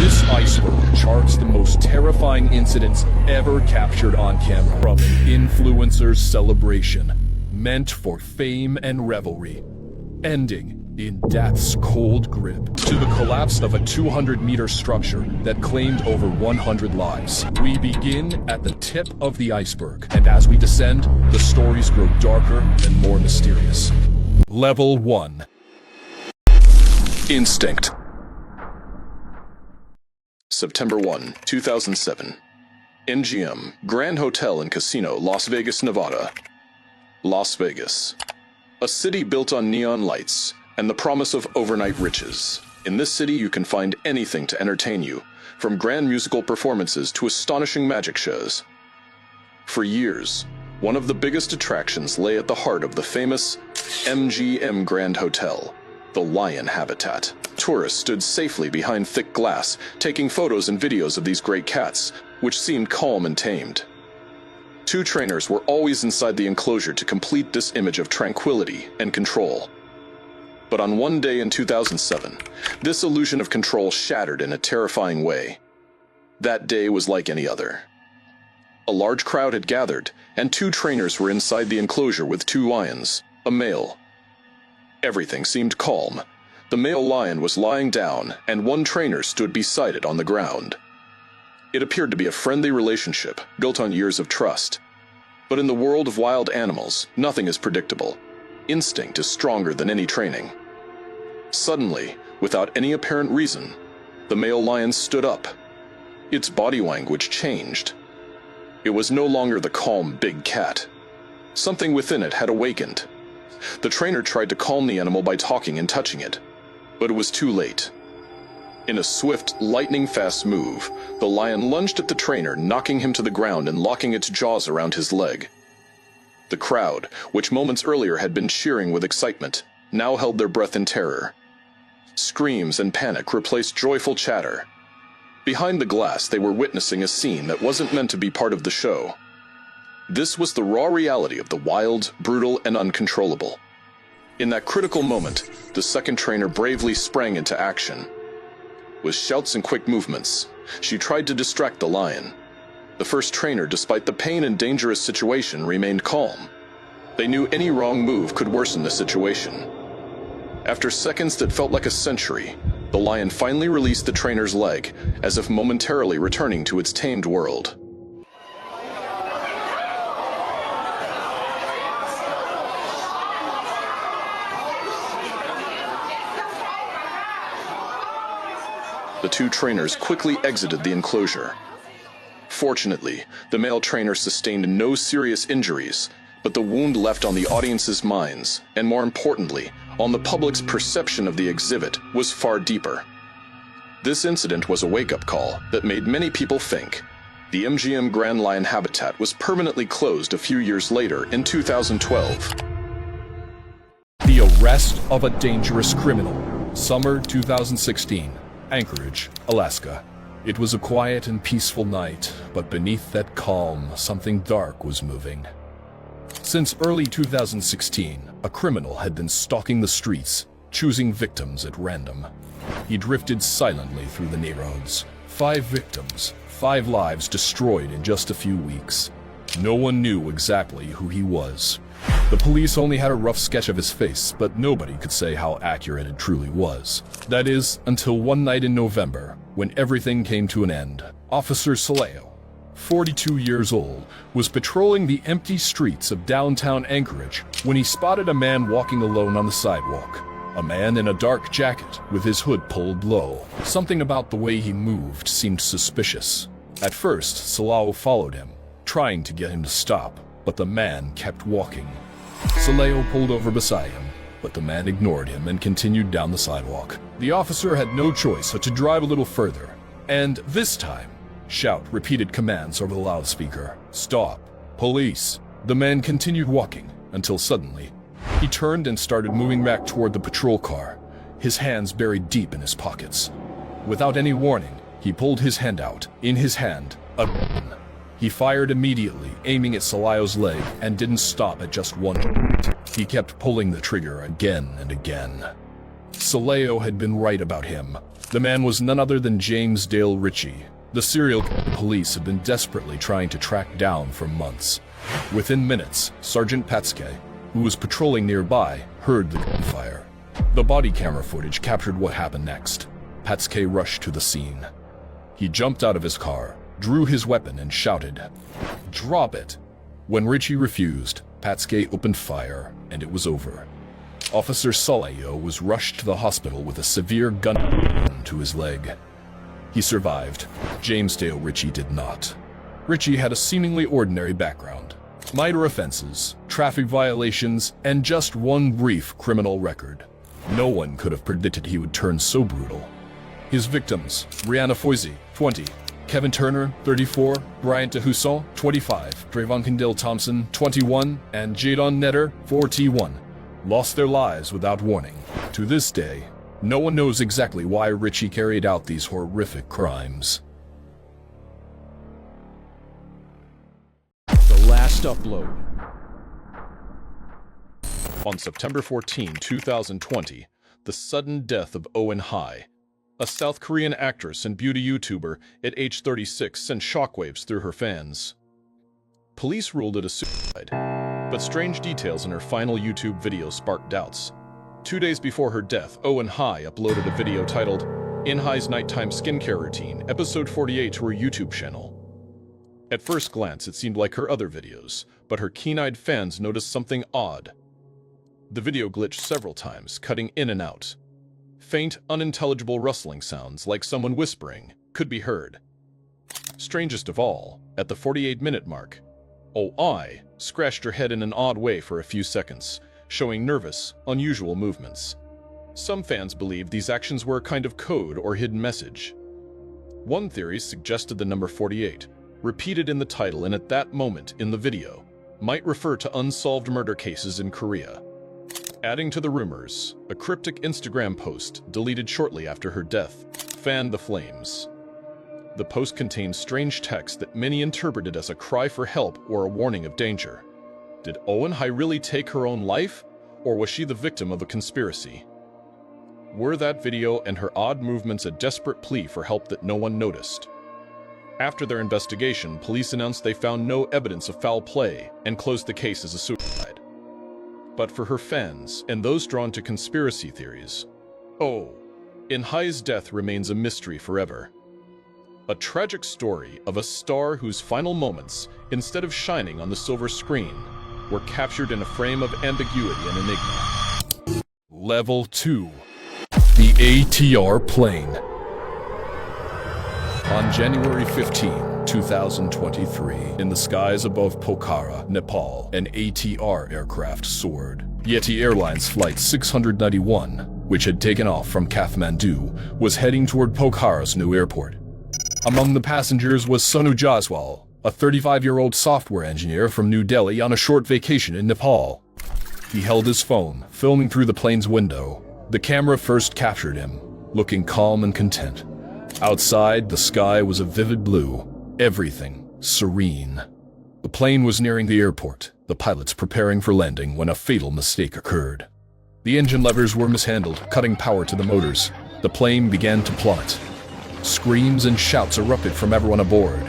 This iceberg charts the most terrifying incidents ever captured on camera. From an influencer's celebration, meant for fame and revelry, ending in death's cold grip, to the collapse of a 200-meter structure that claimed over 100 lives. We begin at the tip of the iceberg, and as we descend, the stories grow darker and more mysterious. Level 1. Instinct. September 1, 2007. MGM, Grand Hotel and Casino, Las Vegas, Nevada. Las Vegas. A city built on neon lights and the promise of overnight riches. In this city, you can find anything to entertain you, from grand musical performances to astonishing magic shows. For years, one of the biggest attractions lay at the heart of the famous MGM Grand Hotel, the lion habitat. Tourists stood safely behind thick glass, taking photos and videos of these great cats, which seemed calm and tamed. Two trainers were always inside the enclosure to complete this image of tranquility and control. But on one day in 2007, this illusion of control shattered in a terrifying way. That day was like any other. A large crowd had gathered, and two trainers were inside the enclosure with two lions, a male. Everything seemed calm. The male lion was lying down, and one trainer stood beside it on the ground. It appeared to be a friendly relationship, built on years of trust. But in the world of wild animals, nothing is predictable. Instinct is stronger than any training. Suddenly, without any apparent reason, the male lion stood up. Its body language changed. It was no longer the calm big cat. Something within it had awakened. The trainer tried to calm the animal by talking and touching it, but it was too late. In a swift, lightning-fast move, the lion lunged at the trainer, knocking him to the ground and locking its jaws around his leg. The crowd, which moments earlier had been cheering with excitement, now held their breath in terror. Screams and panic replaced joyful chatter. Behind the glass, they were witnessing a scene that wasn't meant to be part of the show. This was the raw reality of the wild, brutal, and uncontrollable. In that critical moment, the second trainer bravely sprang into action. With shouts and quick movements, she tried to distract the lion. The first trainer, despite the pain and dangerous situation, remained calm. They knew any wrong move could worsen the situation. After seconds that felt like a century, the lion finally released the trainer's leg, as if momentarily returning to its tamed world. The two trainers quickly exited the enclosure. Fortunately, the male trainer sustained no serious injuries, but the wound left on the audience's minds, and more importantly, on the public's perception of the exhibit, was far deeper. This incident was a wake-up call that made many people think. The MGM Grand Lion habitat was permanently closed a few years later in 2012. The arrest of a dangerous criminal. Summer 2016. Anchorage, Alaska. It was a quiet and peaceful night, but beneath that calm, something dark was moving. Since early 2016, a criminal had been stalking the streets, choosing victims at random. He drifted silently through the neighborhoods. 5 victims, 5 lives destroyed in just a few weeks. No one knew exactly who he was. The police only had a rough sketch of his face, but nobody could say how accurate it truly was. That is, until one night in November, when everything came to an end. Officer Saleo, 42 years old, was patrolling the empty streets of downtown Anchorage when he spotted a man walking alone on the sidewalk. A man in a dark jacket with his hood pulled low. Something about the way he moved seemed suspicious. At first, Saleo followed him, trying to get him to stop, but the man kept walking. Saleo pulled over beside him, but the man ignored him and continued down the sidewalk. The officer had no choice but to drive a little further, and this time, shout repeated commands over the loudspeaker. Stop. Police. The man continued walking until suddenly, he turned and started moving back toward the patrol car, his hands buried deep in his pockets. Without any warning, he pulled his hand out. In his hand, a gun. He fired immediately, aiming at Saleo's leg, and didn't stop at just one. He kept pulling the trigger again and again. Soleo had been right about him. The man was none other than James Dale Ritchie, the serial killer the police had been desperately trying to track down for months. Within minutes, Sergeant Patske, who was patrolling nearby, heard the gunfire. The body camera footage captured what happened next. Patske rushed to the scene. He jumped out of his car, drew his weapon, and shouted, "Drop it!" When Ritchie refused, Patske opened fire, and it was over. Officer Soleo was rushed to the hospital with a severe gun wound to his leg. He survived. James Dale Ritchie did not. Ritchie had a seemingly ordinary background. Minor offenses, traffic violations, and just one brief criminal record. No one could have predicted he would turn so brutal. His victims, Brianna Foisey, 20, Kevin Turner, 34, Bryant DeHusson, 25, Trayvon Kendall Thompson, 21, and Jadon Netter, 41, lost their lives without warning. To this day, no one knows exactly why Ritchie carried out these horrific crimes. The last upload. On September 14, 2020, the sudden death of Owen Hai, a South Korean actress and beauty YouTuber at age 36, sent shockwaves through her fans. Police ruled it a suicide, but strange details in her final YouTube video sparked doubts. 2 days before her death, Owen Hai uploaded a video titled In Hai's Nighttime Skincare Routine, Episode 48 to her YouTube channel. At first glance, it seemed like her other videos, but her keen-eyed fans noticed something odd. The video glitched several times, cutting in and out. Faint, unintelligible rustling sounds, like someone whispering, could be heard. Strangest of all, at the 48-minute mark, Oi scratched her head in an odd way for a few seconds, showing nervous, unusual movements. Some fans believed these actions were a kind of code or hidden message. One theory suggested the number 48, repeated in the title and at that moment in the video, might refer to unsolved murder cases in Korea. Adding to the rumors, a cryptic Instagram post, deleted shortly after her death, fanned the flames. The post contained strange text that many interpreted as a cry for help or a warning of danger. Did Owen Hai really take her own life, or was she the victim of a conspiracy? Were that video and her odd movements a desperate plea for help that no one noticed? After their investigation, police announced they found no evidence of foul play and closed the case as a suicide. But for her fans and those drawn to conspiracy theories, In Hai's death remains a mystery forever. A tragic story of a star whose final moments, instead of shining on the silver screen, were captured in a frame of ambiguity and enigma. Level 2. The ATR plane. On January 15, 2023, in the skies above Pokhara, Nepal, an ATR aircraft soared. Yeti Airlines Flight 691, which had taken off from Kathmandu, was heading toward Pokhara's new airport. Among the passengers was Sonu Jaswal, a 35-year-old software engineer from New Delhi on a short vacation in Nepal. He held his phone, filming through the plane's window. The camera first captured him, looking calm and content. Outside, the sky was a vivid blue, everything serene. The plane was nearing the airport, the pilots preparing for landing when a fatal mistake occurred. The engine levers were mishandled, cutting power to the motors. The plane began to plummet. Screams and shouts erupted from everyone aboard.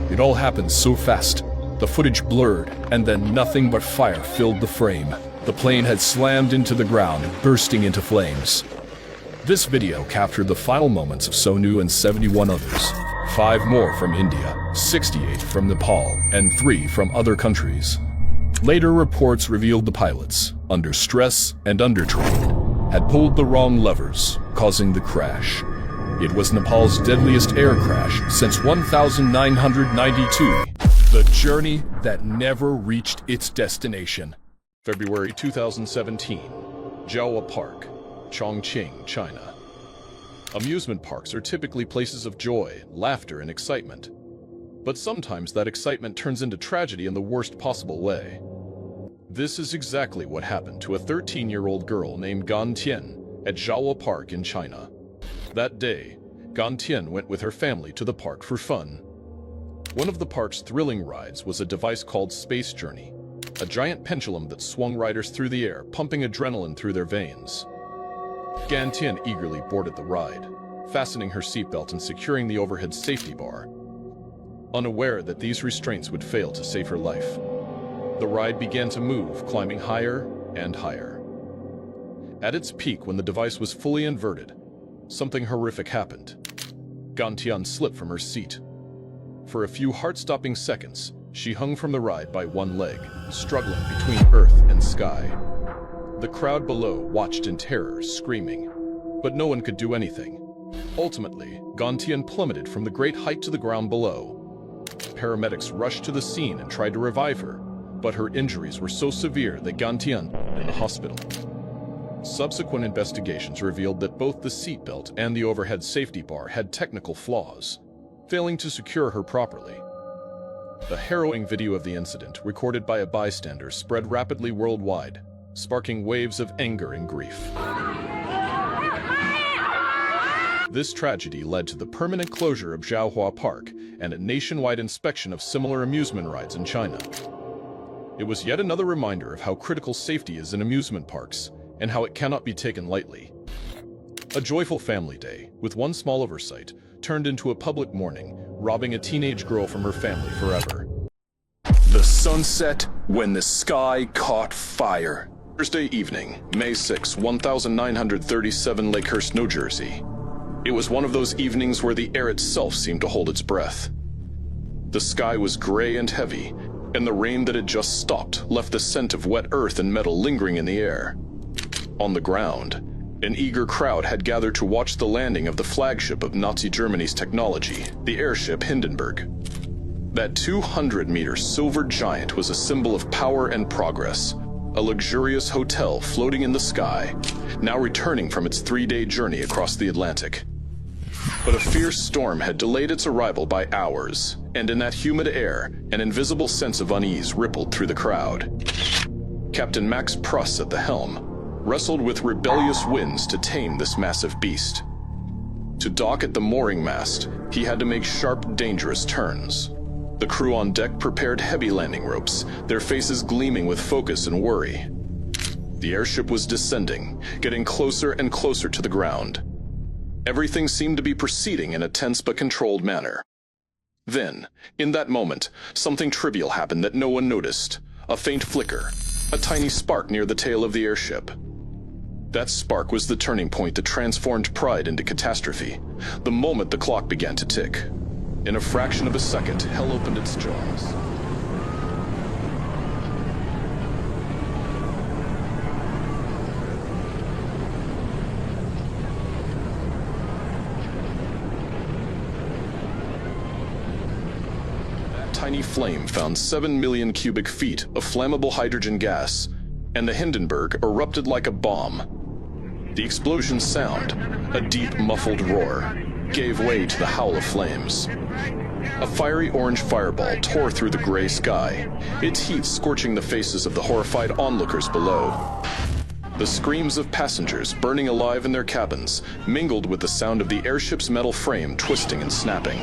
It all happened so fast. The footage blurred, and then nothing but fire filled the frame. The plane had slammed into the ground, bursting into flames. This video captured the final moments of Sonu and 71 others. 5 more from India, 68 from Nepal, and 3 from other countries. Later reports revealed the pilots, under stress and undertrained, had pulled the wrong levers, causing the crash. It was Nepal's deadliest air crash since 1992. The journey that never reached its destination. February 2017, Jawa Park, Chongqing, China. Amusement parks are typically places of joy, laughter, and excitement. But sometimes that excitement turns into tragedy in the worst possible way. This is exactly what happened to a 13-year-old girl named Gan Tian at Jawa Park in China. That day, Gan Tian went with her family to the park for fun. One of the park's thrilling rides was a device called Space Journey, a giant pendulum that swung riders through the air, pumping adrenaline through their veins. Gan Tian eagerly boarded the ride, fastening her seatbelt and securing the overhead safety bar, unaware that these restraints would fail to save her life. The ride began to move, climbing higher and higher. At its peak, when the device was fully inverted, something horrific happened. Gan Tian slipped from her seat. For a few heart-stopping seconds, she hung from the ride by one leg, struggling between earth and sky. The crowd below watched in terror, screaming, but no one could do anything. Ultimately, Gan Tian plummeted from the great height to the ground below. Paramedics rushed to the scene and tried to revive her, but her injuries were so severe that Gan Tian was in the hospital. Subsequent investigations revealed that both the seatbelt and the overhead safety bar had technical flaws, failing to secure her properly. The harrowing video of the incident, recorded by a bystander, spread rapidly worldwide, sparking waves of anger and grief. This tragedy led to the permanent closure of Zhaohua Park and a nationwide inspection of similar amusement rides in China. It was yet another reminder of how critical safety is in amusement parks and how it cannot be taken lightly. A joyful family day, with one small oversight, turned into a public mourning, robbing a teenage girl from her family forever. The sunset when the sky caught fire. Thursday evening, May 6, 1937, Lakehurst, New Jersey. It was one of those evenings where the air itself seemed to hold its breath. The sky was gray and heavy, and the rain that had just stopped left the scent of wet earth and metal lingering in the air. On the ground, an eager crowd had gathered to watch the landing of the flagship of Nazi Germany's technology, the airship Hindenburg. That 200-meter silver giant was a symbol of power and progress, a luxurious hotel floating in the sky, now returning from its 3-day journey across the Atlantic. But a fierce storm had delayed its arrival by hours, and in that humid air, an invisible sense of unease rippled through the crowd. Captain Max Pruss at the helm wrestled with rebellious winds to tame this massive beast. To dock at the mooring mast, he had to make sharp, dangerous turns. The crew on deck prepared heavy landing ropes, their faces gleaming with focus and worry. The airship was descending, getting closer and closer to the ground. Everything seemed to be proceeding in a tense but controlled manner. Then, in that moment, something trivial happened that no one noticed. A faint flicker, a tiny spark near the tail of the airship. That spark was the turning point that transformed pride into catastrophe, the moment the clock began to tick. In a fraction of a second, hell opened its jaws. That tiny flame found 7 million cubic feet of flammable hydrogen gas, and the Hindenburg erupted like a bomb. The explosion's sound, a deep, muffled roar, gave way to the howl of flames. A fiery orange fireball tore through the gray sky, its heat scorching the faces of the horrified onlookers below. The screams of passengers burning alive in their cabins mingled with the sound of the airship's metal frame twisting and snapping.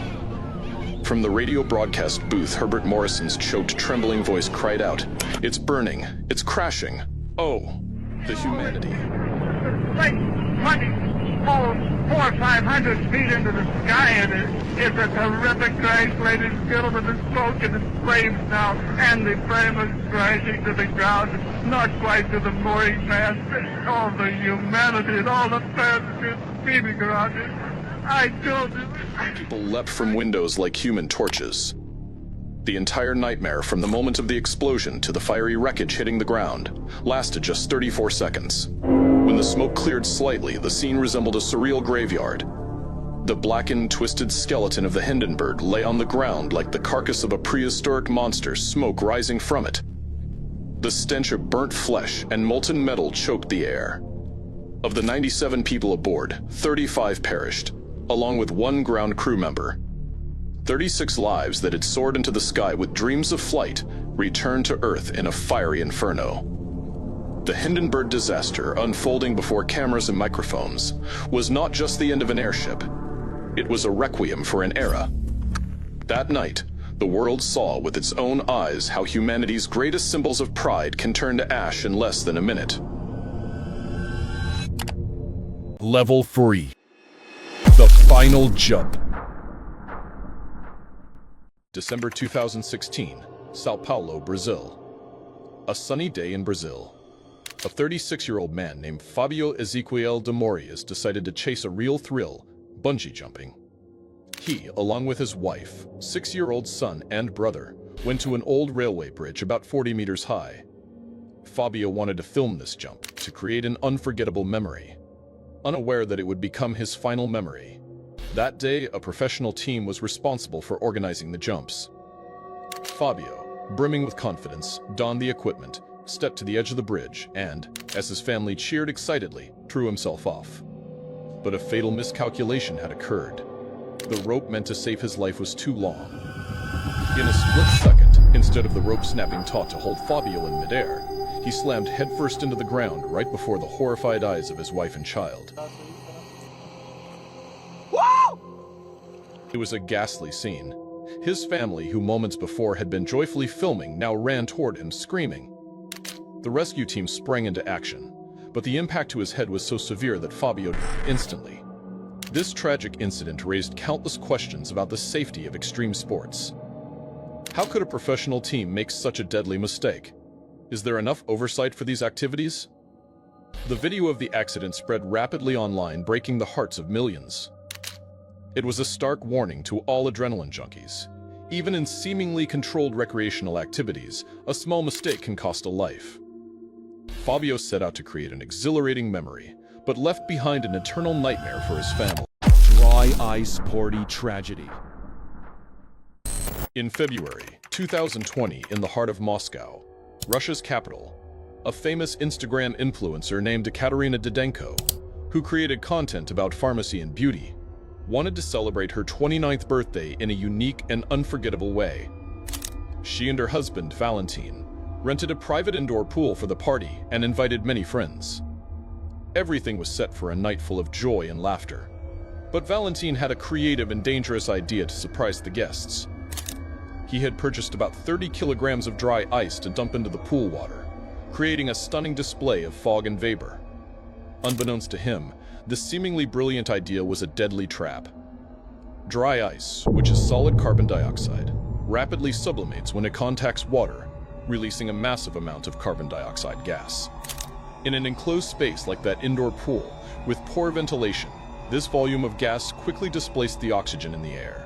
From the radio broadcast booth, Herbert Morrison's choked, trembling voice cried out, "It's burning, it's crashing. Oh, the humanity." Like 400 or 500 feet into the sky, and it's a terrific crash, ladies and gentlemen. The smoke and the flames now, and the frame is crashing to the ground, not quite to the mooring mast. All the humanity and all the passengers screaming around it. I told you. People leapt from windows like human torches. The entire nightmare, from the moment of the explosion to the fiery wreckage hitting the ground, lasted just 34 seconds. When the smoke cleared slightly, the scene resembled a surreal graveyard. The blackened, twisted skeleton of the Hindenburg lay on the ground like the carcass of a prehistoric monster, smoke rising from it. The stench of burnt flesh and molten metal choked the air. Of the 97 people aboard, 35 perished, along with one ground crew member. 36 lives that had soared into the sky with dreams of flight returned to Earth in a fiery inferno. The Hindenburg disaster, unfolding before cameras and microphones, was not just the end of an airship. It was a requiem for an era. That night, the world saw with its own eyes how humanity's greatest symbols of pride can turn to ash in less than a minute. Level 3. The Final Jump. December 2016, Sao Paulo, Brazil. A sunny day in Brazil. A 36-year-old man named Fabio Ezequiel de Morias decided to chase a real thrill, bungee jumping. He, along with his wife, 6-year-old son, and brother, went to an old railway bridge about 40 meters high. Fabio wanted to film this jump to create an unforgettable memory, unaware that it would become his final memory. That day, a professional team was responsible for organizing the jumps. Fabio, brimming with confidence, donned the equipment, stepped to the edge of the bridge, and, as his family cheered excitedly, threw himself off. But a fatal miscalculation had occurred. The rope meant to save his life was too long. In a split second, instead of the rope snapping taut to hold Fabio in midair, he slammed headfirst into the ground right before the horrified eyes of his wife and child. It was a ghastly scene. His family, who moments before had been joyfully filming, now ran toward him, screaming. The rescue team sprang into action, but the impact to his head was so severe that Fabio died instantly. This tragic incident raised countless questions about the safety of extreme sports. How could a professional team make such a deadly mistake? Is there enough oversight for these activities? The video of the accident spread rapidly online, breaking the hearts of millions. It was a stark warning to all adrenaline junkies. Even in seemingly controlled recreational activities, a small mistake can cost a life. Fabio set out to create an exhilarating memory, but left behind an eternal nightmare for his family. Dry ice party tragedy. In February 2020, in the heart of Moscow, Russia's capital, a famous Instagram influencer named Ekaterina Didenko, who created content about pharmacy and beauty, wanted to celebrate her 29th birthday in a unique and unforgettable way. She and her husband, Valentin, rented a private indoor pool for the party and invited many friends. Everything was set for a night full of joy and laughter. But Valentin had a creative and dangerous idea to surprise the guests. He had purchased about 30 kilograms of dry ice to dump into the pool water, creating a stunning display of fog and vapor. Unbeknownst to him, this seemingly brilliant idea was a deadly trap. Dry ice, which is solid carbon dioxide, rapidly sublimates when it contacts water, releasing a massive amount of carbon dioxide gas. In an enclosed space like that indoor pool, with poor ventilation, this volume of gas quickly displaced the oxygen in the air.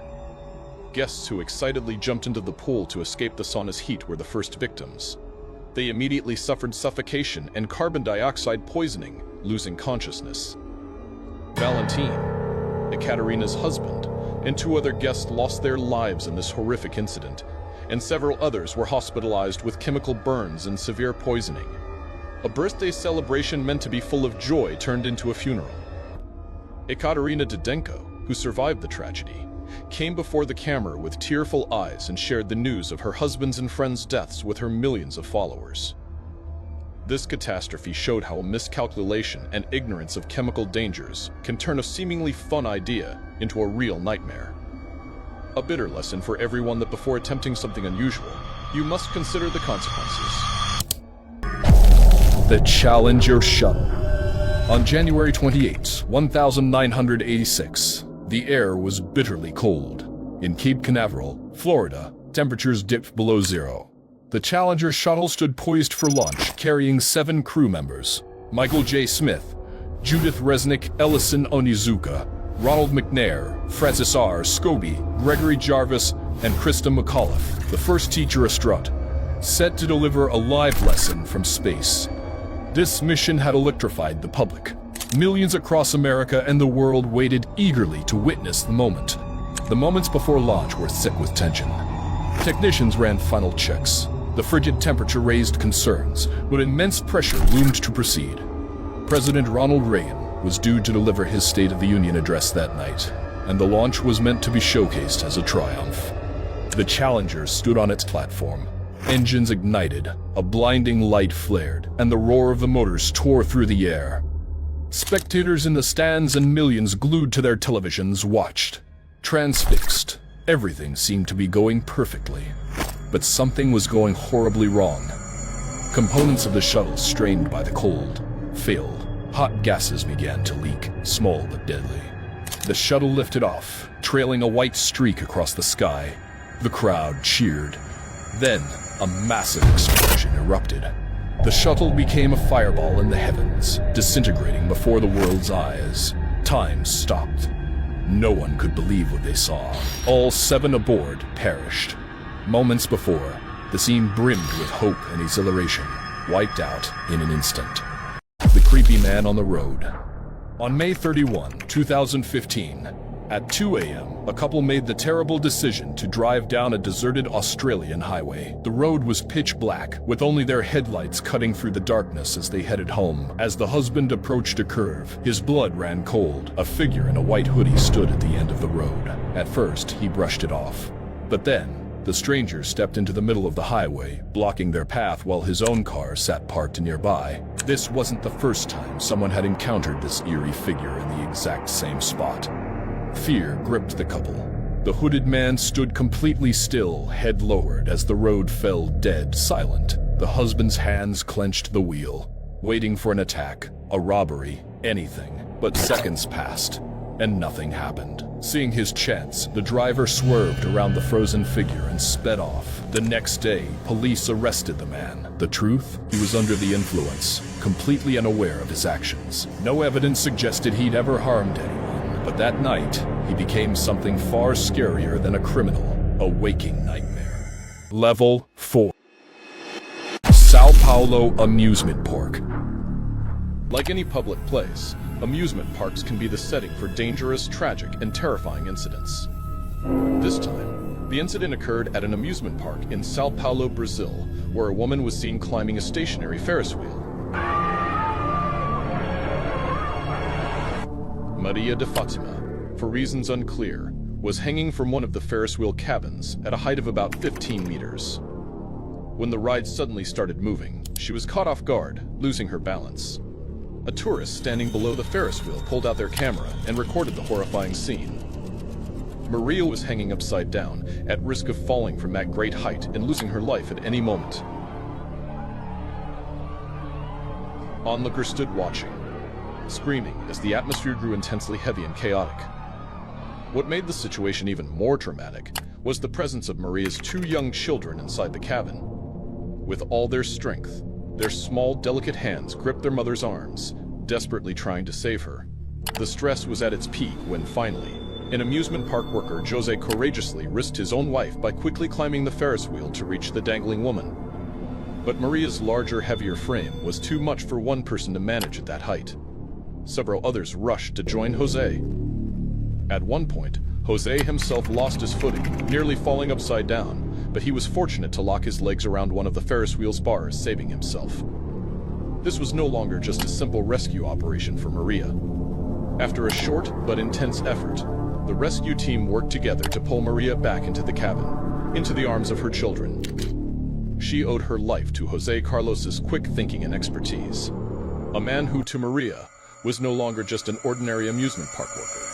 Guests who excitedly jumped into the pool to escape the sauna's heat were the first victims. They immediately suffered suffocation and carbon dioxide poisoning, losing consciousness. Valentin, Ekaterina's husband, and 2 other guests lost their lives in this horrific incident, and several others were hospitalized with chemical burns and severe poisoning. A birthday celebration meant to be full of joy turned into a funeral. Ekaterina Didenko, who survived the tragedy, came before the camera with tearful eyes and shared the news of her husband's and friends' deaths with her millions of followers. This catastrophe showed how a miscalculation and ignorance of chemical dangers can turn a seemingly fun idea into a real nightmare. A bitter lesson for everyone that before attempting something unusual, you must consider the consequences. The Challenger Shuttle. On January 28, 1986, the air was bitterly cold. In Cape Canaveral, Florida, temperatures dipped below zero. The Challenger shuttle stood poised for launch, carrying 7 crew members: Michael J. Smith, Judith Resnick, Ellison Onizuka, Ronald McNair, Francis R. Scobie, Gregory Jarvis, and Krista McAuliffe, the first teacher Strut, set to deliver a live lesson from space. This mission had electrified the public. Millions across America and the world waited eagerly to witness the moment. The moments before launch were thick with tension. Technicians ran final checks. The frigid temperature raised concerns, but immense pressure loomed to proceed. President Ronald Reagan was due to deliver his State of the Union address that night, and the launch was meant to be showcased as a triumph. The Challenger stood on its platform. Engines ignited, a blinding light flared, and the roar of the motors tore through the air. Spectators in the stands and millions glued to their televisions watched. Transfixed, everything seemed to be going perfectly. But something was going horribly wrong. Components of the shuttle, strained by the cold, failed. Hot gases began to leak, small but deadly. The shuttle lifted off, trailing a white streak across the sky. The crowd cheered. Then, a massive explosion erupted. The shuttle became a fireball in the heavens, disintegrating before the world's eyes. Time stopped. No one could believe what they saw. All 7 aboard perished. Moments before, the scene brimmed with hope and exhilaration, wiped out in an instant. The creepy man on the road. On May 31, 2015, at 2 a.m., a couple made the terrible decision to drive down a deserted Australian highway. The road was pitch black, with only their headlights cutting through the darkness as they headed home. As the husband approached a curve, his blood ran cold. A figure in a white hoodie stood at the end of the road. At first, he brushed it off. But then, the stranger stepped into the middle of the highway, blocking their path while his own car sat parked nearby. This wasn't the first time someone had encountered this eerie figure in the exact same spot. Fear gripped the couple. The hooded man stood completely still, head lowered, as the road fell dead silent. The husband's hands clenched the wheel, waiting for an attack, a robbery, anything. But seconds passed, and nothing happened. Seeing his chance, the driver swerved around the frozen figure and sped off. The next day, police arrested the man. The truth? He was under the influence, completely unaware of his actions. No evidence suggested he'd ever harmed anyone. But that night, he became something far scarier than a criminal, a waking nightmare. Level 4. Sao Paulo Amusement Park. Like any public place, amusement parks can be the setting for dangerous, tragic, and terrifying incidents. This time, the incident occurred at an amusement park in Sao Paulo, Brazil, where a woman was seen climbing a stationary Ferris wheel. Maria de Fatima, for reasons unclear, was hanging from one of the Ferris wheel cabins at a height of about 15 meters. When the ride suddenly started moving, she was caught off guard, losing her balance. A tourist standing below the Ferris wheel pulled out their camera and recorded the horrifying scene. Maria was hanging upside down, at risk of falling from that great height and losing her life at any moment. Onlookers stood watching, screaming as the atmosphere grew intensely heavy and chaotic. What made the situation even more traumatic was the presence of Maria's 2 young children inside the cabin. With all their strength, their small, delicate hands gripped their mother's arms, desperately trying to save her. The stress was at its peak when finally, an amusement park worker, Jose, courageously risked his own life by quickly climbing the Ferris wheel to reach the dangling woman. But Maria's larger, heavier frame was too much for one person to manage at that height. Several others rushed to join Jose. At one point, Jose himself lost his footing, nearly falling upside down, but he was fortunate to lock his legs around one of the Ferris wheel's bars, saving himself. This was no longer just a simple rescue operation for Maria. After a short but intense effort, the rescue team worked together to pull Maria back into the cabin, into the arms of her children. She owed her life to Jose Carlos's quick thinking and expertise, a man who, to Maria, was no longer just an ordinary amusement park worker.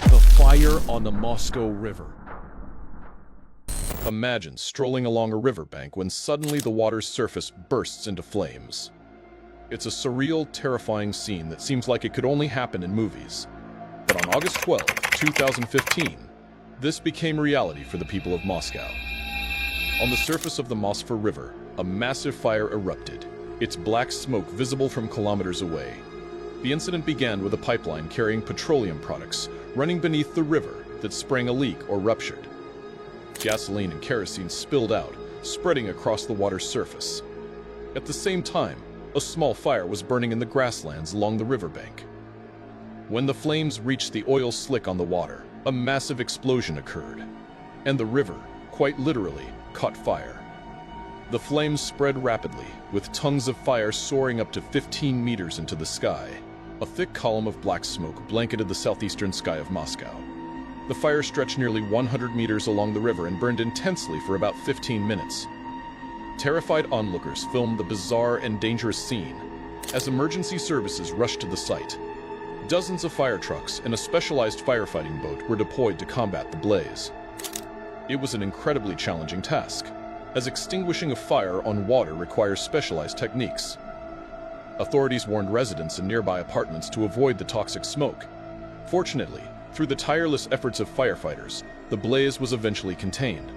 The fire on the Moscow River. Imagine strolling along a riverbank when suddenly the water's surface bursts into flames. It's a surreal, terrifying scene that seems like it could only happen in movies. But on August 12, 2015, this became reality for the people of Moscow. On the surface of the Moskva River, a massive fire erupted, its black smoke visible from kilometers away. The incident began with a pipeline carrying petroleum products running beneath the river that sprang a leak or ruptured. Gasoline and kerosene spilled out, spreading across the water's surface. At the same time, a small fire was burning in the grasslands along the riverbank. When the flames reached the oil slick on the water, a massive explosion occurred, and the river, quite literally, caught fire. The flames spread rapidly, with tongues of fire soaring up to 15 meters into the sky. A thick column of black smoke blanketed the southeastern sky of Moscow. The fire stretched nearly 100 meters along the river and burned intensely for about 15 minutes. Terrified onlookers filmed the bizarre and dangerous scene as emergency services rushed to the site. Dozens of fire trucks and a specialized firefighting boat were deployed to combat the blaze. It was an incredibly challenging task, as extinguishing a fire on water requires specialized techniques. Authorities warned residents in nearby apartments to avoid the toxic smoke. Fortunately, through the tireless efforts of firefighters, the blaze was eventually contained.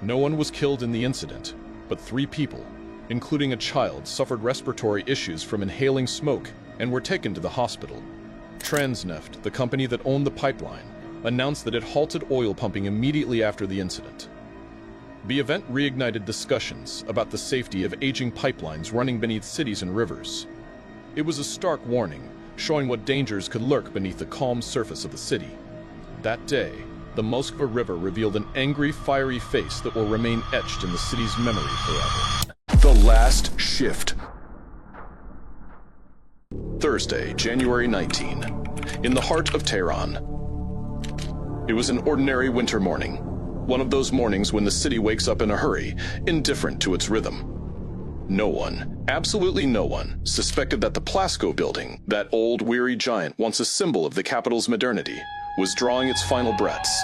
No one was killed in the incident, but 3 people, including a child, suffered respiratory issues from inhaling smoke and were taken to the hospital. Transneft, the company that owned the pipeline, announced that it halted oil pumping immediately after the incident. The event reignited discussions about the safety of aging pipelines running beneath cities and rivers. It was a stark warning, showing what dangers could lurk beneath the calm surface of the city. That day, the Moskva River revealed an angry, fiery face that will remain etched in the city's memory forever. The Last Shift. Thursday, January 19, in the heart of Tehran. It was an ordinary winter morning, one of those mornings when the city wakes up in a hurry, indifferent to its rhythm. No one, absolutely no one, suspected that the Plasko building, that old, weary giant once a symbol of the capital's modernity, was drawing its final breaths.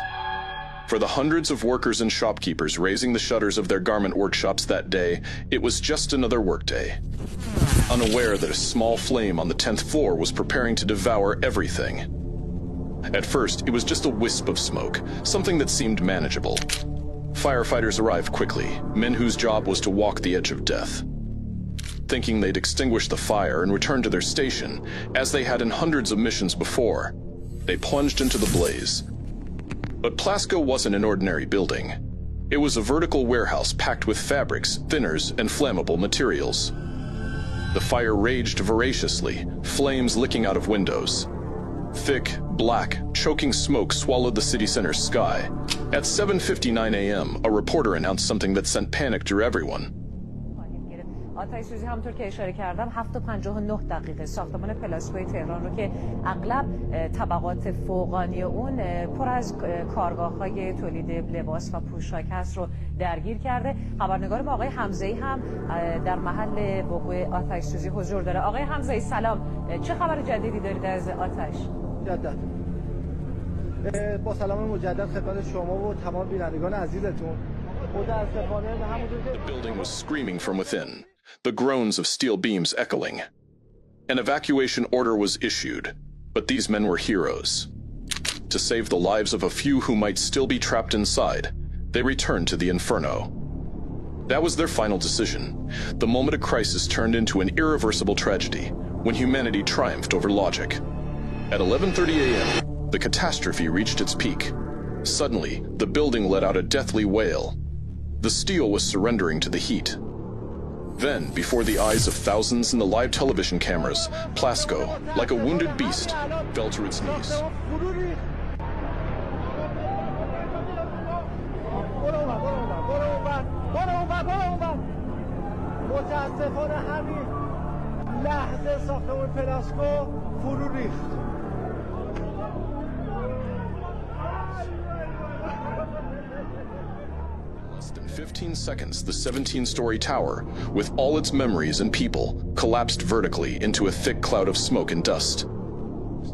For the hundreds of workers and shopkeepers raising the shutters of their garment workshops that day, it was just another workday. Unaware that a small flame on the 10th floor was preparing to devour everything. At first, it was just a wisp of smoke, something that seemed manageable. Firefighters arrived quickly, men whose job was to walk the edge of death. Thinking they'd extinguish the fire and return to their station, as they had in hundreds of missions before, they plunged into the blaze. But Plasko wasn't an ordinary building. It was a vertical warehouse packed with fabrics, thinners, and flammable materials. The fire raged voraciously, flames licking out of windows. Thick, black, choking smoke swallowed the city center's sky. At 7:59 a.m., a reporter announced something that sent panic through everyone. آتش سوزی همونطور که اشاره کردم 7:59 ساختمان پلاسکوی تهران رو که اغلب طبقات فوقانی اون پر از کارگاه‌های تولید لباس و پوشاک هست رو درگیر کرده. خبرنگار ما آقای حمزه‌ای هم در محل وقوع آتش سوزی حضور داره. آقای حمزه‌ای سلام، چه خبر جدیدی دارید از آتش؟ مجدد با سلام مجدد خدمت شما و تمام بینندگان عزیزتون. The building was screaming from within, the groans of steel beams echoing. An evacuation order was issued, but these men were heroes. To save the lives of a few who might still be trapped inside, they returned to the inferno. That was their final decision, the moment a crisis turned into an irreversible tragedy, when humanity triumphed over logic. At 11:30 a.m., the catastrophe reached its peak. Suddenly, the building let out a deathly wail. The steel was surrendering to the heat. Then, before the eyes of thousands in the live television cameras, Plasko, like a wounded beast, fell to its knees. متاسفانه همین لحظه ساختمان پلاسکو فرو ریخت. Less than 15 seconds, the 17-story tower, with all its memories and people, collapsed vertically into a thick cloud of smoke and dust.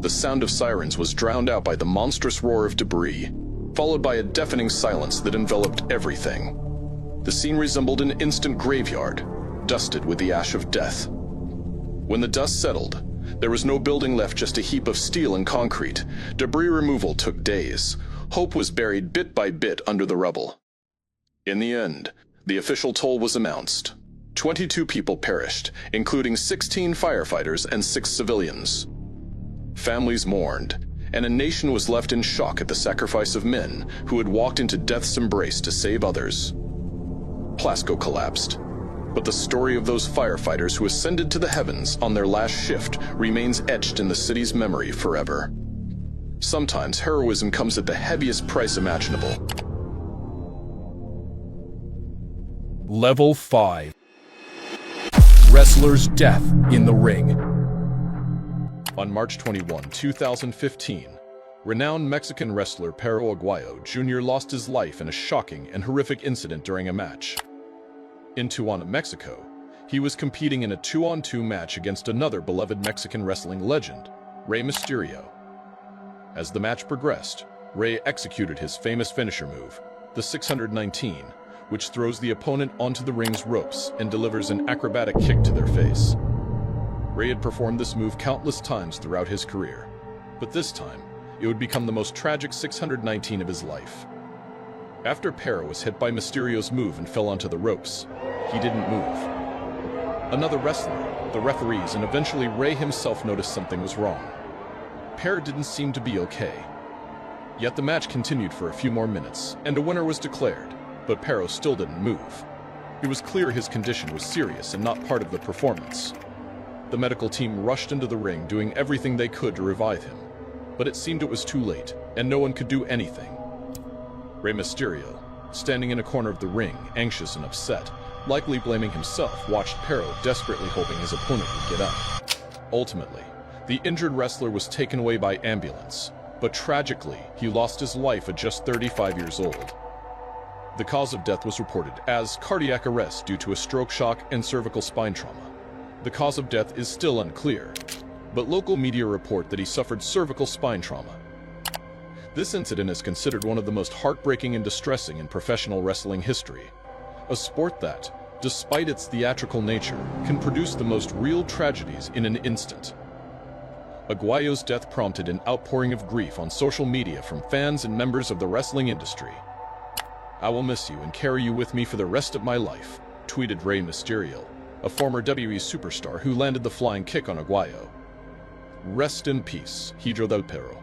The sound of sirens was drowned out by the monstrous roar of debris, followed by a deafening silence that enveloped everything. The scene resembled an instant graveyard, dusted with the ash of death. When the dust settled, there was no building left, just a heap of steel and concrete. Debris removal took days. Hope was buried bit by bit under the rubble. In the end, the official toll was announced. 22 people perished, including 16 firefighters and 6 civilians. Families mourned, and a nation was left in shock at the sacrifice of men who had walked into death's embrace to save others. Plasko collapsed, but the story of those firefighters who ascended to the heavens on their last shift remains etched in the city's memory forever. Sometimes heroism comes at the heaviest price imaginable. Level 5. Wrestler's death in the ring. On March 21, 2015, renowned Mexican wrestler Perro Aguayo Jr. lost his life in a shocking and horrific incident during a match. In Tijuana, Mexico, he was competing in a 2-on-2 match against another beloved Mexican wrestling legend, Rey Mysterio. As the match progressed, Rey executed his famous finisher move, the 619, which throws the opponent onto the ring's ropes and delivers an acrobatic kick to their face. Ray had performed this move countless times throughout his career, but this time, it would become the most tragic 619 of his life. After Pero was hit by Mysterio's move and fell onto the ropes, he didn't move. Another wrestler, the referees, and eventually Ray himself noticed something was wrong. Pero didn't seem to be okay. Yet the match continued for a few more minutes, and a winner was declared, but Pero still didn't move. It was clear his condition was serious and not part of the performance. The medical team rushed into the ring, doing everything they could to revive him, but it seemed it was too late, and no one could do anything. Rey Mysterio, standing in a corner of the ring, anxious and upset, likely blaming himself, watched Pero desperately hoping his opponent would get up. Ultimately, the injured wrestler was taken away by ambulance, but tragically, he lost his life at just 35 years old. The cause of death was reported as cardiac arrest due to a stroke shock and cervical spine trauma. The cause of death is still unclear, but local media report that he suffered cervical spine trauma. This incident is considered one of the most heartbreaking and distressing in professional wrestling history, a sport that, despite its theatrical nature, can produce the most real tragedies in an instant. Aguayo's death prompted an outpouring of grief on social media from fans and members of the wrestling industry. "I will miss you and carry you with me for the rest of my life," tweeted Rey Mysterio, a former WWE superstar who landed the flying kick on Aguayo. "Rest in peace, Hijo del Pero."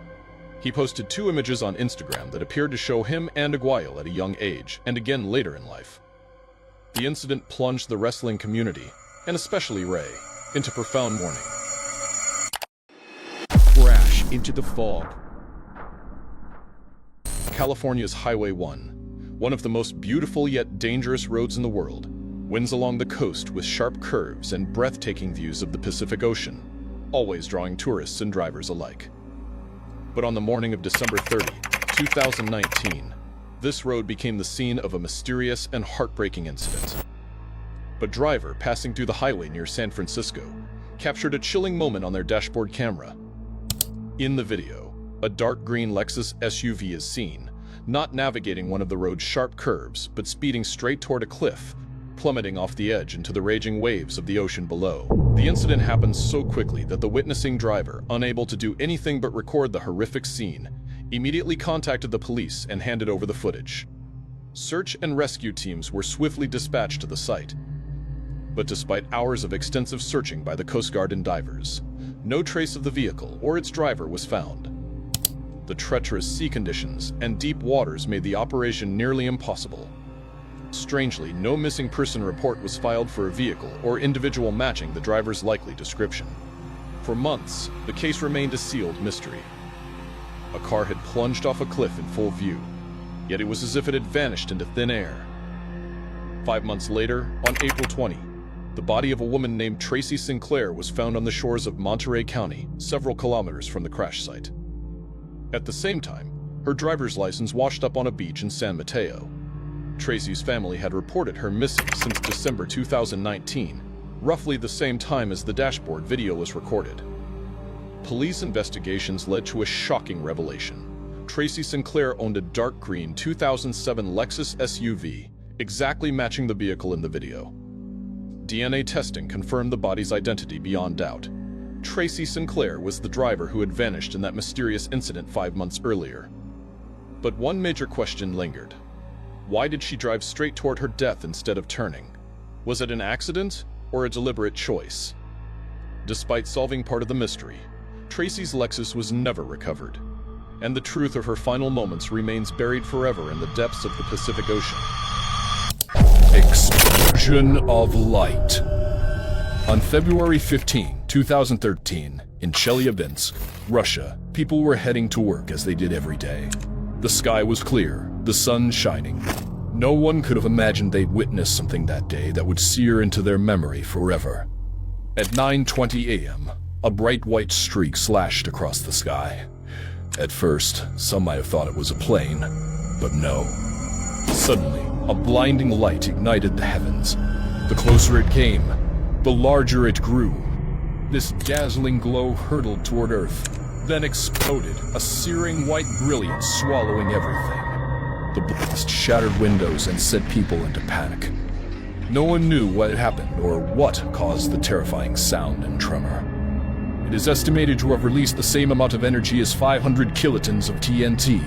He posted 2 images on Instagram that appeared to show him and Aguayo at a young age, and again later in life. The incident plunged the wrestling community, and especially Rey, into profound mourning. Crash into the fog. California's Highway 1, one of the most beautiful yet dangerous roads in the world, winds along the coast with sharp curves and breathtaking views of the Pacific Ocean, always drawing tourists and drivers alike. But on the morning of December 30, 2019, this road became the scene of a mysterious and heartbreaking incident. A driver passing through the highway near San Francisco captured a chilling moment on their dashboard camera. In the video, a dark green Lexus SUV is seen, not navigating one of the road's sharp curves, but speeding straight toward a cliff, plummeting off the edge into the raging waves of the ocean below. The incident happened so quickly that the witnessing driver, unable to do anything but record the horrific scene, immediately contacted the police and handed over the footage. Search and rescue teams were swiftly dispatched to the site. But despite hours of extensive searching by the Coast Guard and divers, no trace of the vehicle or its driver was found. The treacherous sea conditions and deep waters made the operation nearly impossible. Strangely, no missing person report was filed for a vehicle or individual matching the driver's likely description. For months, the case remained a sealed mystery. A car had plunged off a cliff in full view, yet it was as if it had vanished into thin air. 5 months later, on April 20, the body of a woman named Tracy Sinclair was found on the shores of Monterey County, several kilometers from the crash site. At the same time, her driver's license washed up on a beach in San Mateo. Tracy's family had reported her missing since December 2019, roughly the same time as the dashboard video was recorded. Police investigations led to a shocking revelation. Tracy Sinclair owned a dark green 2007 Lexus SUV, exactly matching the vehicle in the video. DNA testing confirmed the body's identity beyond doubt. Tracy Sinclair was the driver who had vanished in that mysterious incident 5 months earlier. But one major question lingered. Why did she drive straight toward her death instead of turning? Was it an accident or a deliberate choice? Despite solving part of the mystery, Tracy's Lexus was never recovered, and the truth of her final moments remains buried forever in the depths of the Pacific Ocean. Explosion of light. On February 15, 2013, in Chelyabinsk, Russia, people were heading to work as they did every day. The sky was clear, the sun shining. No one could have imagined they'd witness something that day that would sear into their memory forever. At 9:20 a.m., a bright white streak slashed across the sky. At first, some might have thought it was a plane, but no. Suddenly, a blinding light ignited the heavens. The closer it came, the larger it grew. This dazzling glow hurtled toward Earth, then exploded, a searing white brilliance swallowing everything. The blast shattered windows and sent people into panic. No one knew what had happened or what caused the terrifying sound and tremor. It is estimated to have released the same amount of energy as 500 kilotons of TNT,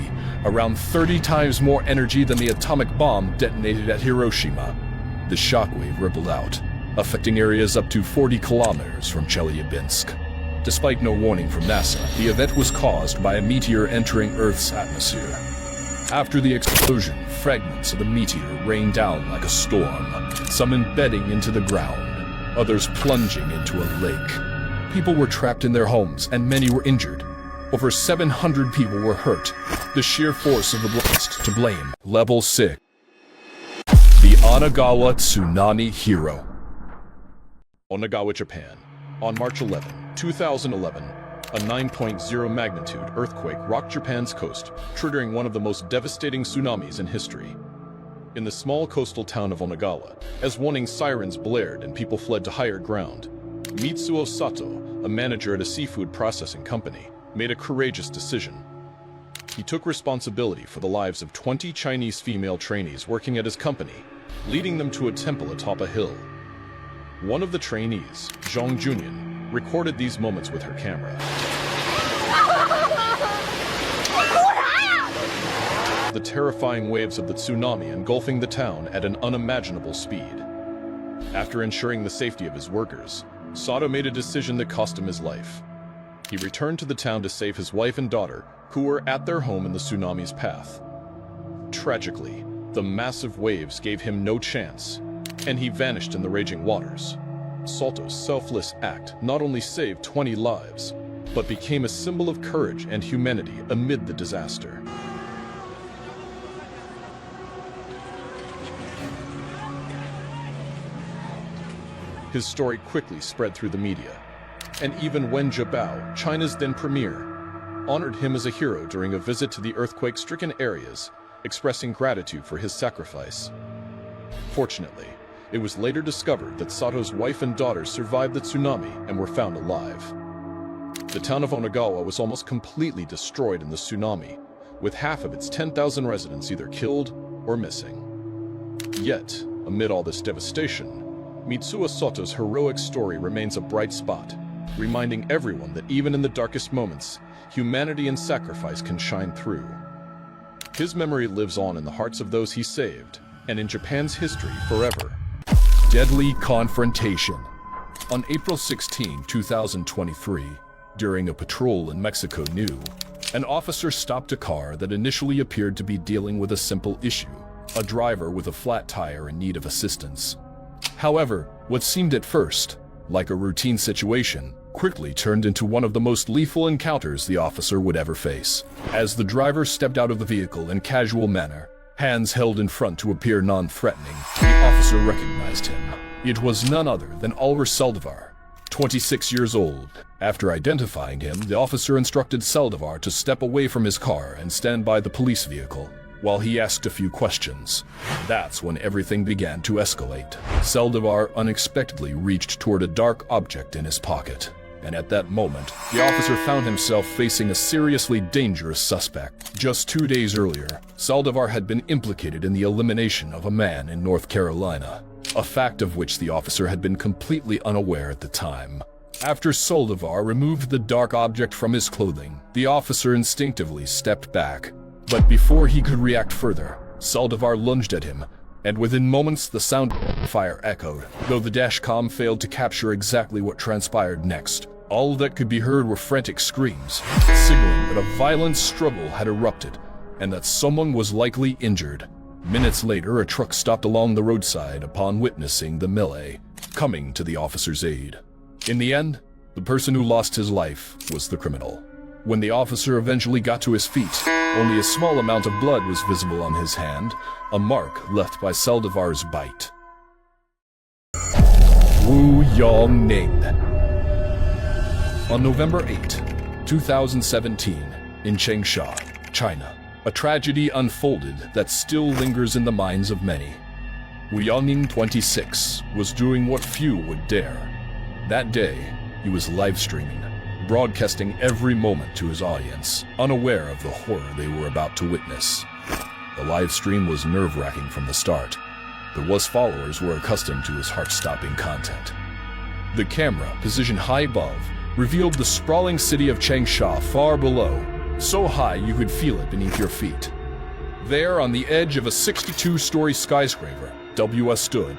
around 30 times more energy than the atomic bomb detonated at Hiroshima. The shockwave rippled out, affecting areas up to 40 kilometers from Chelyabinsk. Despite no warning from NASA, the event was caused by a meteor entering Earth's atmosphere. After the explosion, fragments of the meteor rained down like a storm, some embedding into the ground, others plunging into a lake. People were trapped in their homes and many were injured. Over 700 people were hurt. The sheer force of the blast to blame. Level 6. The Onagawa Tsunami Hero. Onagawa, Japan. On March 11, 2011, a 9.0 magnitude earthquake rocked Japan's coast, triggering one of the most devastating tsunamis in history. In the small coastal town of Onagawa, as warning sirens blared and people fled to higher ground, Mitsuo Sato, a manager at a seafood processing company, made a courageous decision. He took responsibility for the lives of 20 Chinese female trainees working at his company, leading them to a temple atop a hill. One of the trainees, Zhang Junyan, recorded these moments with her camera. The terrifying waves of the tsunami engulfing the town at an unimaginable speed. After ensuring the safety of his workers, Sato made a decision that cost him his life. He returned to the town to save his wife and daughter, who were at their home in the tsunami's path. Tragically, the massive waves gave him no chance, and he vanished in the raging waters. Sato's selfless act not only saved 20 lives, but became a symbol of courage and humanity amid the disaster. His story quickly spread through the media, and even Wen Jiabao, China's then premier, honored him as a hero during a visit to the earthquake-stricken areas, expressing gratitude for his sacrifice. Fortunately, it was later discovered that Sato's wife and daughter survived the tsunami and were found alive. The town of Onagawa was almost completely destroyed in the tsunami, with half of its 10,000 residents either killed or missing. Yet, amid all this devastation, Mitsuo Sato's heroic story remains a bright spot, reminding everyone that even in the darkest moments, humanity and sacrifice can shine through. His memory lives on in the hearts of those he saved, and in Japan's history forever. Deadly confrontation. On April 16, 2023, during a patrol in Mexico New, an officer stopped a car that initially appeared to be dealing with a simple issue, a driver with a flat tire in need of assistance. However, what seemed at first like a routine situation quickly turned into one of the most lethal encounters the officer would ever face. As the driver stepped out of the vehicle in casual manner, hands held in front to appear non-threatening, the officer recognized him. It was none other than Ulrich Saldivar, 26 years old. After identifying him, the officer instructed Saldivar to step away from his car and stand by the police vehicle, while he asked a few questions. That's when everything began to escalate. Saldivar unexpectedly reached toward a dark object in his pocket, and at that moment, the officer found himself facing a seriously dangerous suspect. Just 2 days earlier, Saldivar had been implicated in the elimination of a man in North Carolina, a fact of which the officer had been completely unaware at the time. After Saldivar removed the dark object from his clothing, the officer instinctively stepped back. But before he could react further, Saldivar lunged at him, and within moments the sound of fire echoed. Though the dashcam failed to capture exactly what transpired next, all that could be heard were frantic screams, signaling that a violent struggle had erupted, and that someone was likely injured. Minutes later, a truck stopped along the roadside upon witnessing the melee, coming to the officer's aid. In the end, the person who lost his life was the criminal. When the officer eventually got to his feet, only a small amount of blood was visible on his hand, a mark left by Saldivar's bite. Wu Yongning. On November 8, 2017, in Changsha, China, a tragedy unfolded that still lingers in the minds of many. Wu Yongning, 26, was doing what few would dare. That day, he was live-streaming, broadcasting every moment to his audience, unaware of the horror they were about to witness. The live stream was nerve-wracking from the start. but Wu's followers were accustomed to his heart-stopping content. The camera, positioned high above, revealed the sprawling city of Changsha far below, so high you could feel it beneath your feet. There, on the edge of a 62-story skyscraper, W.S. stood.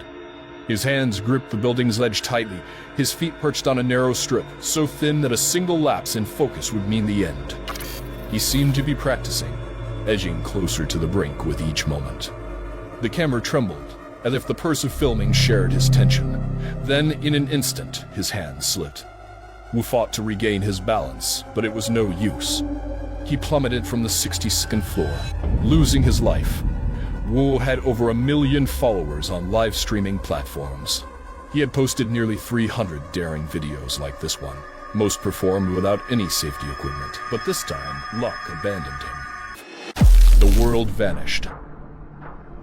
His hands gripped the building's ledge tightly, his feet perched on a narrow strip, so thin that a single lapse in focus would mean the end. He seemed to be practicing, edging closer to the brink with each moment. The camera trembled, as if the purse of filming shared his tension. Then, in an instant, his hand slipped. Wu fought to regain his balance, but it was no use. He plummeted from the 62nd floor, losing his life. Wu had over 1 million followers on live streaming platforms. He had posted nearly 300 daring videos like this one, most performed without any safety equipment, but this time, luck abandoned him. The world vanished.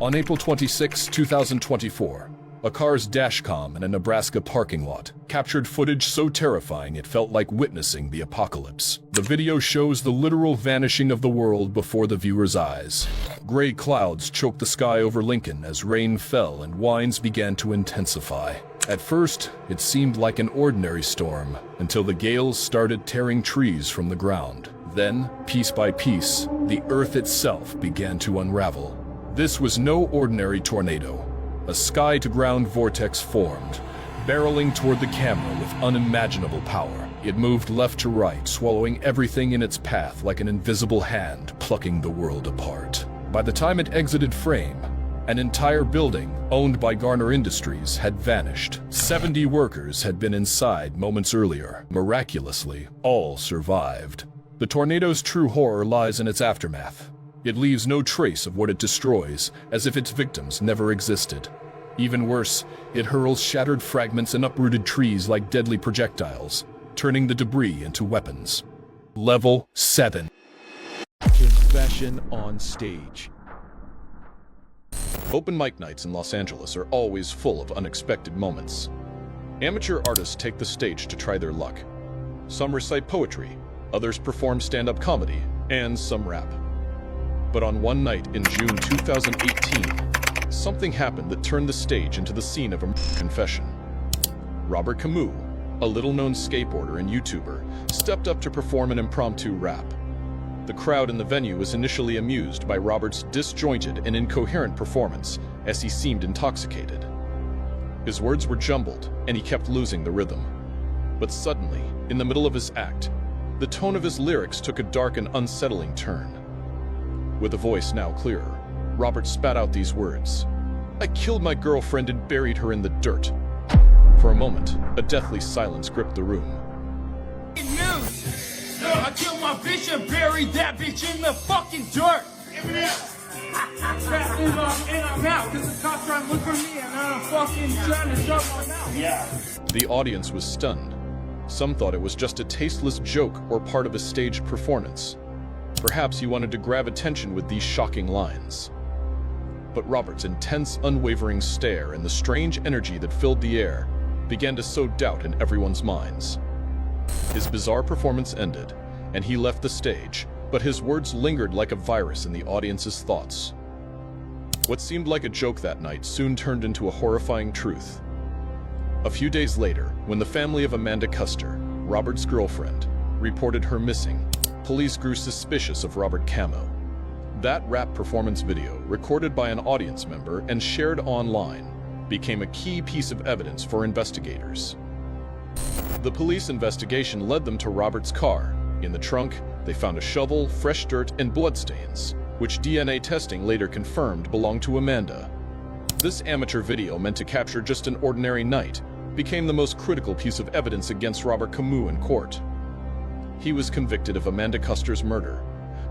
On April 26, 2024, a car's dashcam in a Nebraska parking lot captured footage so terrifying it felt like witnessing the apocalypse. The video shows the literal vanishing of the world before the viewer's eyes. Gray clouds choked the sky over Lincoln as rain fell and winds began to intensify. At first, it seemed like an ordinary storm, until the gales started tearing trees from the ground. Then, piece by piece, the earth itself began to unravel. This was no ordinary tornado. A sky-to-ground vortex formed, barreling toward the camera with unimaginable power. It moved left to right, swallowing everything in its path like an invisible hand plucking the world apart. By the time it exited frame, an entire building, owned by Garner Industries, had vanished. 70 workers had been inside moments earlier. Miraculously, all survived. The tornado's true horror lies in its aftermath. It leaves no trace of what it destroys, as if its victims never existed. Even worse, it hurls shattered fragments and uprooted trees like deadly projectiles, turning the debris into weapons. Level 7. Confession on stage. Open mic nights in Los Angeles are always full of unexpected moments. Amateur artists take the stage to try their luck. Some recite poetry, others perform stand-up comedy, and some rap. But on one night in June 2018, something happened that turned the stage into the scene of a confession. Robert Camus, a little-known skateboarder and YouTuber, stepped up to perform an impromptu rap. The crowd in the venue was initially amused by Robert's disjointed and incoherent performance, as he seemed intoxicated. His words were jumbled, and he kept losing the rhythm. But suddenly, in the middle of his act, the tone of his lyrics took a dark and unsettling turn. With a voice now clearer, Robert spat out these words. "I killed my girlfriend and buried her in the dirt." For a moment, a deathly silence gripped the room. News! I killed my bitch and buried that bitch in the fucking dirt! And I'm out, because the cops trying to look for me and I'm fucking trying to shut my mouth. Yeah. The audience was stunned. Some thought it was just a tasteless joke or part of a staged performance. Perhaps he wanted to grab attention with these shocking lines. But Robert's intense, unwavering stare and the strange energy that filled the air began to sow doubt in everyone's minds. His bizarre performance ended, and he left the stage, but his words lingered like a virus in the audience's thoughts. What seemed like a joke that night soon turned into a horrifying truth. A few days later, when the family of Amanda Custer, Robert's girlfriend, reported her missing, police grew suspicious of Robert Camo. That rap performance video, recorded by an audience member and shared online, became a key piece of evidence for investigators. The police investigation led them to Robert's car. In the trunk, they found a shovel, fresh dirt, and bloodstains, which DNA testing later confirmed belonged to Amanda. This amateur video, meant to capture just an ordinary night, became the most critical piece of evidence against Robert Camus in court. He was convicted of Amanda Custer's murder,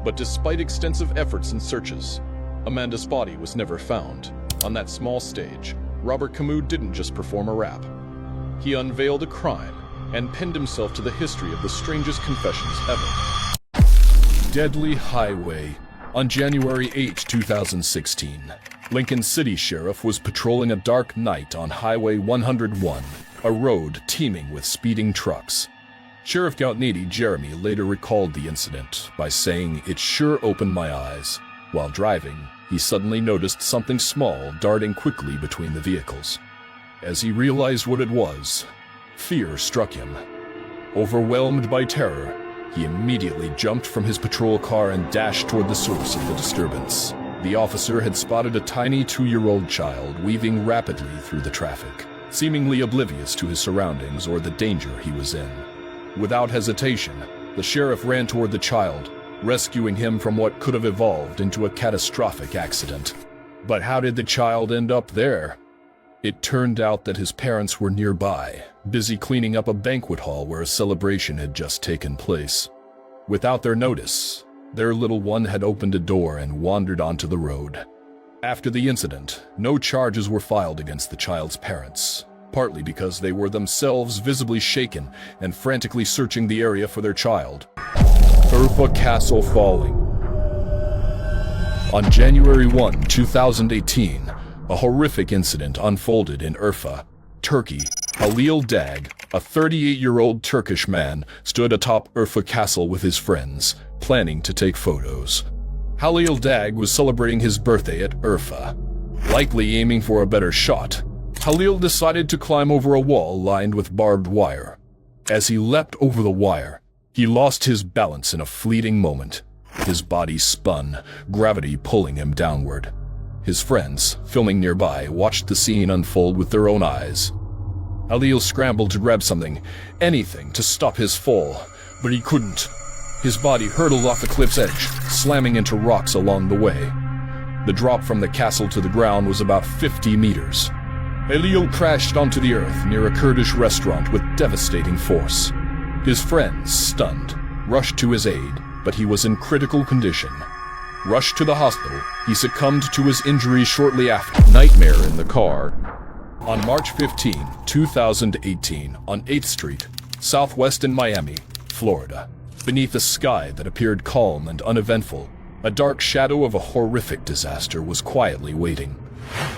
but despite extensive efforts and searches, Amanda's body was never found. On that small stage, Robert Camus didn't just perform a rap. He unveiled a crime and pinned himself to the history of the strangest confessions ever. Deadly Highway. On January 8, 2016, Lincoln City Sheriff was patrolling a dark night on Highway 101, a road teeming with speeding trucks. Sheriff Gautnady Jeremy later recalled the incident by saying, "It sure opened my eyes. While driving, he suddenly noticed something small darting quickly between the vehicles. As he realized what it was, fear struck him. Overwhelmed by terror, he immediately jumped from his patrol car and dashed toward the source of the disturbance. The officer had spotted a tiny 2-year-old child weaving rapidly through the traffic, seemingly oblivious to his surroundings or the danger he was in. Without hesitation, the sheriff ran toward the child, rescuing him from what could have evolved into a catastrophic accident. But how did the child end up there? It turned out that his parents were nearby, busy cleaning up a banquet hall where a celebration had just taken place. Without their notice, their little one had opened a door and wandered onto the road. After the incident, no charges were filed against the child's parents, partly because they were themselves visibly shaken and frantically searching the area for their child. Urfa Castle falling. On January 1, 2018, a horrific incident unfolded in Urfa, Turkey. Halil Dag, a 38-year-old Turkish man, stood atop Urfa Castle with his friends, planning to take photos. Halil Dag was celebrating his birthday at Urfa. Likely aiming for a better shot, Halil decided to climb over a wall lined with barbed wire. As he leapt over the wire, he lost his balance in a fleeting moment. His body spun, gravity pulling him downward. His friends, filming nearby, watched the scene unfold with their own eyes. Halil scrambled to grab something, anything, to stop his fall, but he couldn't. His body hurtled off the cliff's edge, slamming into rocks along the way. The drop from the castle to the ground was about 50 meters. Halil crashed onto the earth near a Kurdish restaurant with devastating force. His friends, stunned, rushed to his aid, but he was in critical condition. Rushed to the hospital, he succumbed to his injuries shortly after. Nightmare in the car. On March 15, 2018, on 8th Street, southwest in Miami, Florida, beneath a sky that appeared calm and uneventful, a dark shadow of a horrific disaster was quietly waiting.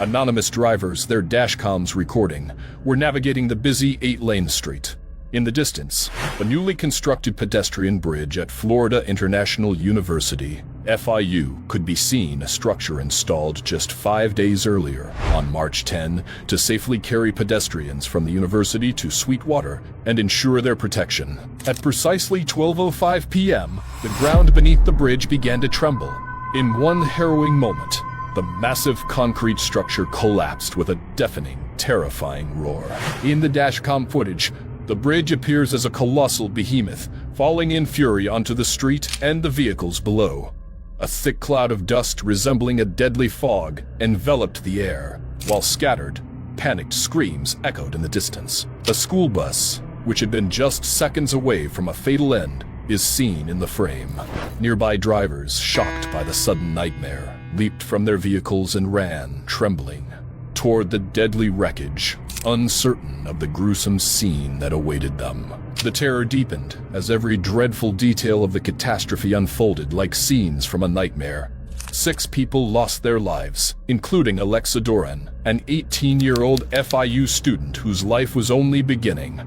Anonymous drivers, their dashcams recording, were navigating the busy 8-lane street. In the distance, a newly constructed pedestrian bridge at Florida International University, FIU, could be seen, a structure installed just 5 days earlier, on March 10, to safely carry pedestrians from the university to Sweetwater and ensure their protection. At precisely 12:05 p.m., the ground beneath the bridge began to tremble. In one harrowing moment, the massive concrete structure collapsed with a deafening, terrifying roar. In the dashcam footage, the bridge appears as a colossal behemoth, falling in fury onto the street and the vehicles below. A thick cloud of dust resembling a deadly fog enveloped the air, while scattered, panicked screams echoed in the distance. A school bus, which had been just seconds away from a fatal end, is seen in the frame. Nearby drivers, shocked by the sudden nightmare, leaped from their vehicles and ran, trembling, toward the deadly wreckage, uncertain of the gruesome scene that awaited them. The terror deepened as every dreadful detail of the catastrophe unfolded like scenes from a nightmare. 6 people lost their lives, including Alexa Doran, an 18-year-old FIU student whose life was only beginning.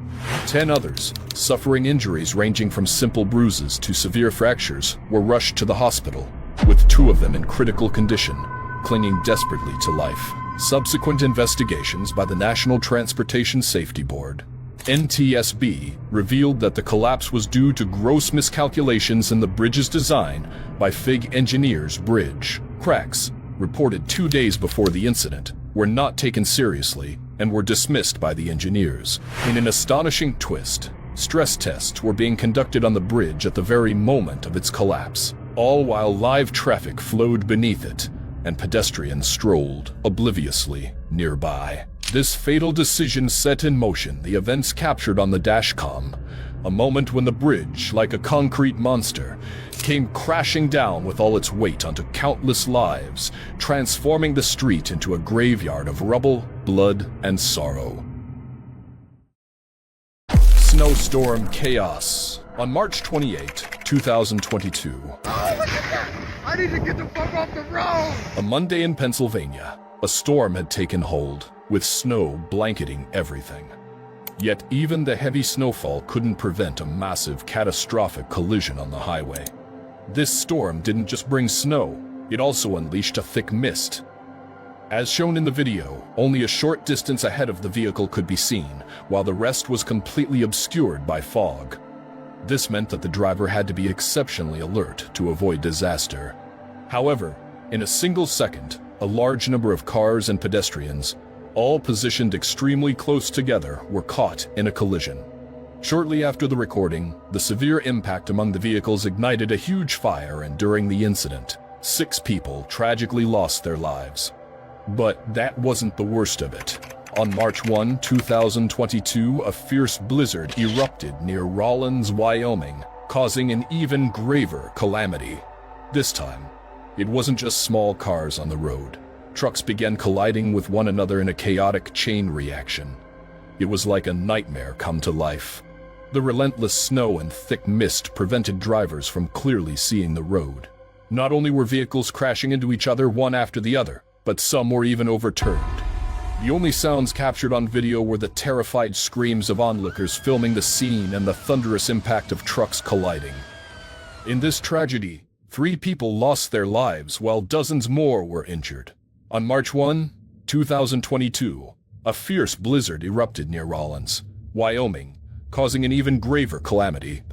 10 others, suffering injuries ranging from simple bruises to severe fractures, were rushed to the hospital, with 2 of them in critical condition, clinging desperately to life. Subsequent investigations by the National Transportation Safety Board, NTSB, revealed that the collapse was due to gross miscalculations in the bridge's design by FIG engineers. Bridge cracks, reported 2 days before the incident, were not taken seriously and were dismissed by the engineers. In an astonishing twist, stress tests were being conducted on the bridge at the very moment of its collapse, all while live traffic flowed beneath it and pedestrians strolled obliviously nearby. This fatal decision set in motion the events captured on the dashcam, a moment when the bridge, like a concrete monster, came crashing down with all its weight onto countless lives, transforming the street into a graveyard of rubble, blood, and sorrow. Snowstorm chaos. On March 28, 2022. Oh, look at that! I need to get the fuck off the road! A Monday in Pennsylvania, a storm had taken hold, with snow blanketing everything. Yet even the heavy snowfall couldn't prevent a massive, catastrophic collision on the highway. This storm didn't just bring snow, It also unleashed a thick mist. As shown in the video, only a short distance ahead of the vehicle could be seen, while the rest was completely obscured by fog. This meant that the driver had to be exceptionally alert to avoid disaster. However, in a single second, a large number of cars and pedestrians, all positioned extremely close together, were caught in a collision. Shortly after the recording, the severe impact among the vehicles ignited a huge fire, and during the incident, 6 people tragically lost their lives. But that wasn't the worst of it. On March 1, 2022, a fierce blizzard erupted near Rawlins, Wyoming, causing an even graver calamity. This time, it wasn't just small cars on the road. Trucks began colliding with one another in a chaotic chain reaction. It was like a nightmare come to life. The relentless snow and thick mist prevented drivers from clearly seeing the road. Not only were vehicles crashing into each other one after the other, but some were even overturned. The only sounds captured on video were the terrified screams of onlookers filming the scene and the thunderous impact of trucks colliding. In this tragedy, 3 people lost their lives while dozens more were injured. On March 1, 2022, a fierce blizzard erupted near Rawlins, Wyoming, causing an even graver calamity.